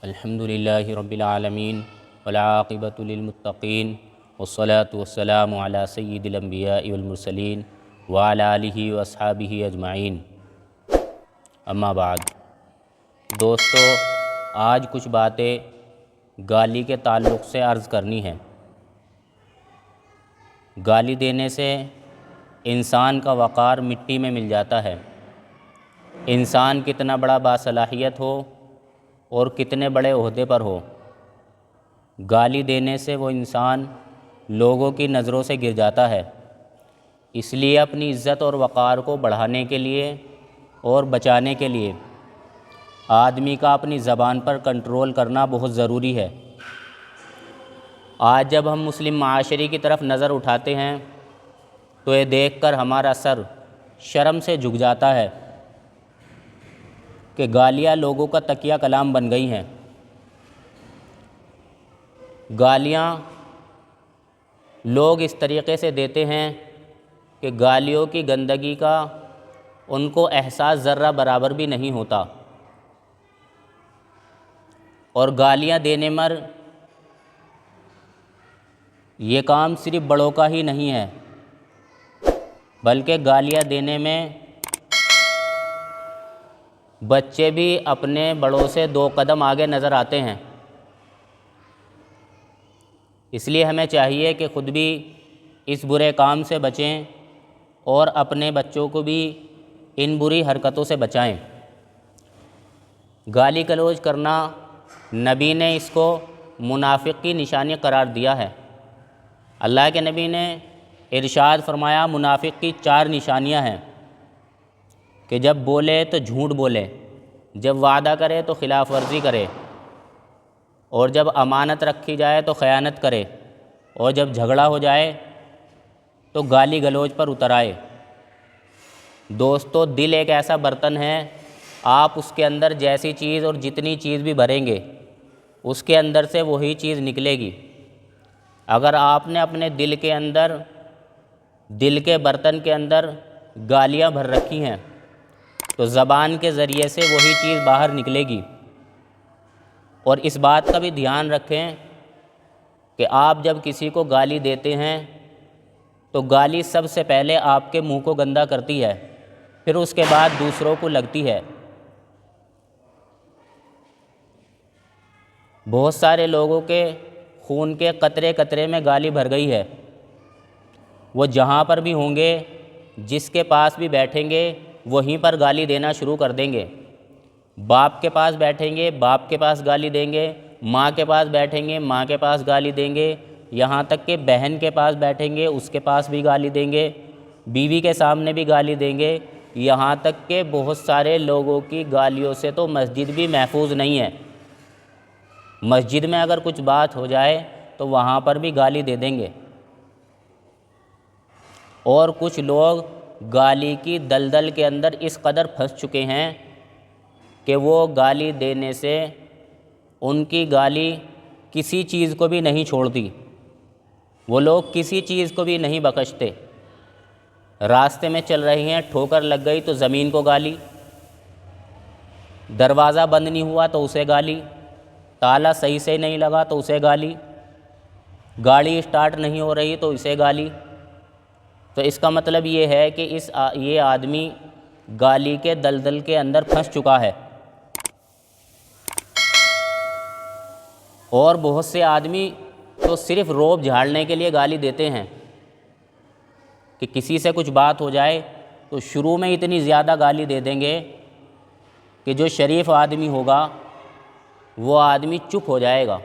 الحمدللہ رب العالمین والعاقبۃ للمتقین والصلاة والسلام علی سید الانبیاء والمرسلین وعلی آلہ واصحابہ اجمعین، اما بعد۔ دوستو، آج کچھ باتیں گالی کے تعلق سے عرض کرنی ہیں۔ گالی دینے سے انسان کا وقار مٹی میں مل جاتا ہے۔ انسان کتنا بڑا باصلاحیت ہو اور کتنے بڑے عہدے پر ہو، گالی دینے سے وہ انسان لوگوں کی نظروں سے گر جاتا ہے۔ اس لیے اپنی عزت اور وقار کو بڑھانے کے لیے اور بچانے کے لیے آدمی کا اپنی زبان پر کنٹرول کرنا بہت ضروری ہے۔ آج جب ہم مسلم معاشرے کی طرف نظر اٹھاتے ہیں تو یہ دیکھ کر ہمارا سر شرم سے جھک جاتا ہے کہ گالیاں لوگوں کا تکیہ کلام بن گئی ہیں۔ گالیاں لوگ اس طریقے سے دیتے ہیں کہ گالیوں کی گندگی کا ان کو احساس ذرہ برابر بھی نہیں ہوتا، اور گالیاں دینے مر یہ کام صرف بڑوں کا ہی نہیں ہے، بلکہ گالیاں دینے میں بچے بھی اپنے بڑوں سے 2 قدم آگے نظر آتے ہیں۔ اس لیے ہمیں چاہیے کہ خود بھی اس برے کام سے بچیں اور اپنے بچوں کو بھی ان بری حرکتوں سے بچائیں۔ گالی گلوچ کرنا نبی نے اس کو منافق کی نشانی قرار دیا ہے۔ اللہ کے نبی نے ارشاد فرمایا، منافق کی 4 نشانیاں ہیں کہ جب بولے تو جھوٹ بولے، جب وعدہ کرے تو خلاف ورزی کرے، اور جب امانت رکھی جائے تو خیانت کرے، اور جب جھگڑا ہو جائے تو گالی گلوچ پر اتر آئے۔ دوستو، دل ایک ایسا برتن ہے، آپ اس کے اندر جیسی چیز اور جتنی چیز بھی بھریں گے اس کے اندر سے وہی چیز نکلے گی۔ اگر آپ نے اپنے دل کے اندر، دل کے برتن کے اندر گالیاں بھر رکھی ہیں تو زبان کے ذریعے سے وہی چیز باہر نکلے گی۔ اور اس بات کا بھی دھیان رکھیں کہ آپ جب کسی کو گالی دیتے ہیں تو گالی سب سے پہلے آپ کے منہ کو گندا کرتی ہے، پھر اس کے بعد دوسروں کو لگتی ہے۔ بہت سارے لوگوں کے خون کے قطرے قطرے میں گالی بھر گئی ہے۔ وہ جہاں پر بھی ہوں گے، جس کے پاس بھی بیٹھیں گے، وہیں پر گالی دینا شروع کر دیں گے۔ باپ کے پاس بیٹھیں گے، باپ کے پاس گالی دیں گے، ماں کے پاس بیٹھیں گے، ماں کے پاس گالی دیں گے، یہاں تک کہ بہن کے پاس بیٹھیں گے، اس کے پاس بھی گالی دیں گے، بیوی کے سامنے بھی گالی دیں گے، یہاں تک کہ بہت سارے لوگوں کی گالیوں سے تو مسجد بھی محفوظ نہیں ہے۔ مسجد میں اگر کچھ بات ہو جائے تو وہاں پر بھی گالی دے دیں گے۔ اور کچھ لوگ گالی کی دلدل کے اندر اس قدر پھنس چکے ہیں کہ وہ گالی دینے سے ان کی گالی کسی چیز کو بھی نہیں چھوڑتی، وہ لوگ کسی چیز کو بھی نہیں بخشتے۔ راستے میں چل رہی ہیں، ٹھوکر لگ گئی تو زمین کو گالی، دروازہ بند نہیں ہوا تو اسے گالی، تالا صحیح سے نہیں لگا تو اسے گالی، گاڑی اسٹارٹ نہیں ہو رہی تو اسے گالی۔ تو اس کا مطلب یہ ہے کہ یہ آدمی گالی کے دلدل کے اندر پھنس چکا ہے۔ اور بہت سے آدمی تو صرف روب جھاڑنے کے لیے گالی دیتے ہیں کہ کسی سے کچھ بات ہو جائے تو شروع میں اتنی زیادہ گالی دے دیں گے کہ جو شریف آدمی ہوگا وہ آدمی چپ ہو جائے گا۔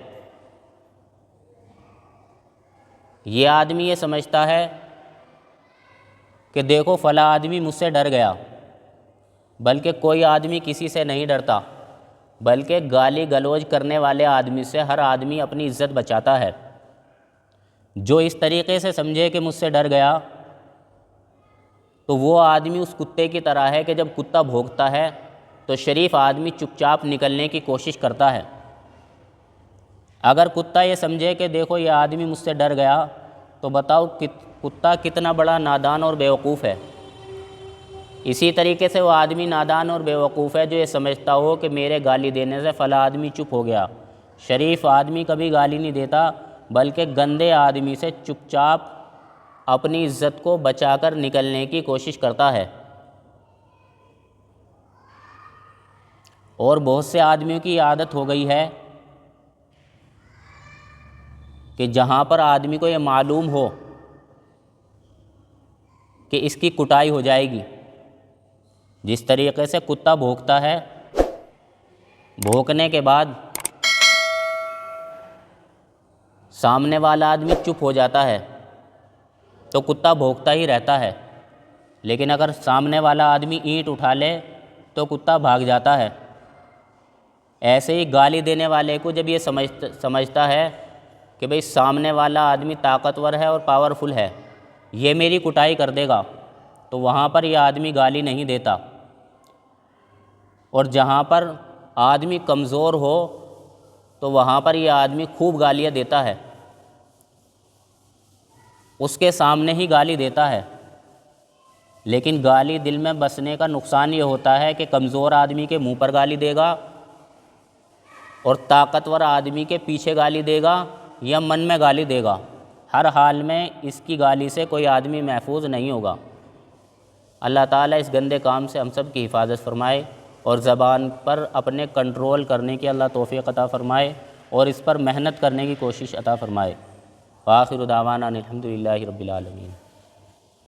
یہ آدمی یہ سمجھتا ہے کہ دیکھو فلاں آدمی مجھ سے ڈر گیا، بلکہ کوئی آدمی کسی سے نہیں ڈرتا، بلکہ گالی گلوچ کرنے والے آدمی سے ہر آدمی اپنی عزت بچاتا ہے۔ جو اس طریقے سے سمجھے کہ مجھ سے ڈر گیا تو وہ آدمی اس کتے کی طرح ہے کہ جب کتا بھونکتا ہے تو شریف آدمی چپ چاپ نکلنے کی کوشش کرتا ہے۔ اگر کتا یہ سمجھے کہ دیکھو یہ آدمی مجھ سے ڈر گیا تو بتاؤ کتا کتنا بڑا نادان اور بیوقوف ہے۔ اسی طریقے سے وہ آدمی نادان اور بیوقوف ہے جو یہ سمجھتا ہو کہ میرے گالی دینے سے فلاں آدمی چپ ہو گیا۔ شریف آدمی کبھی گالی نہیں دیتا، بلکہ گندے آدمی سے چپ چاپ اپنی عزت کو بچا کر نکلنے کی کوشش کرتا ہے۔ اور بہت سے آدمیوں کی عادت ہو گئی ہے کہ جہاں پر آدمی کو یہ معلوم ہو کہ اس کی کٹائی ہو جائے گی، جس طریقے سے کتا بھونکتا ہے، بھونکنے کے بعد سامنے والا آدمی چپ ہو جاتا ہے تو کتا بھونکتا ہی رہتا ہے، لیکن اگر سامنے والا آدمی اینٹ اٹھا لے تو کتا بھاگ جاتا ہے۔ ایسے ہی گالی دینے والے کو جب یہ سمجھتا ہے کہ بھئی سامنے والا آدمی طاقتور ہے اور پاورفل ہے، یہ میری کٹائی کر دے گا، تو وہاں پر یہ آدمی گالی نہیں دیتا۔ اور جہاں پر آدمی کمزور ہو تو وہاں پر یہ آدمی خوب گالیاں دیتا ہے، اس کے سامنے ہی گالی دیتا ہے۔ لیکن گالی دل میں بسنے کا نقصان یہ ہوتا ہے کہ کمزور آدمی کے منہ پر گالی دے گا اور طاقتور آدمی کے پیچھے گالی دے گا یا من میں گالی دے گا، ہر حال میں اس کی گالی سے کوئی آدمی محفوظ نہیں ہوگا۔ اللہ تعالیٰ اس گندے کام سے ہم سب کی حفاظت فرمائے اور زبان پر اپنے کنٹرول کرنے کی اللہ توفیق عطا فرمائے اور اس پر محنت کرنے کی کوشش عطا فرمائے۔ وآخر دعوانا الحمد للہ رب العالمین۔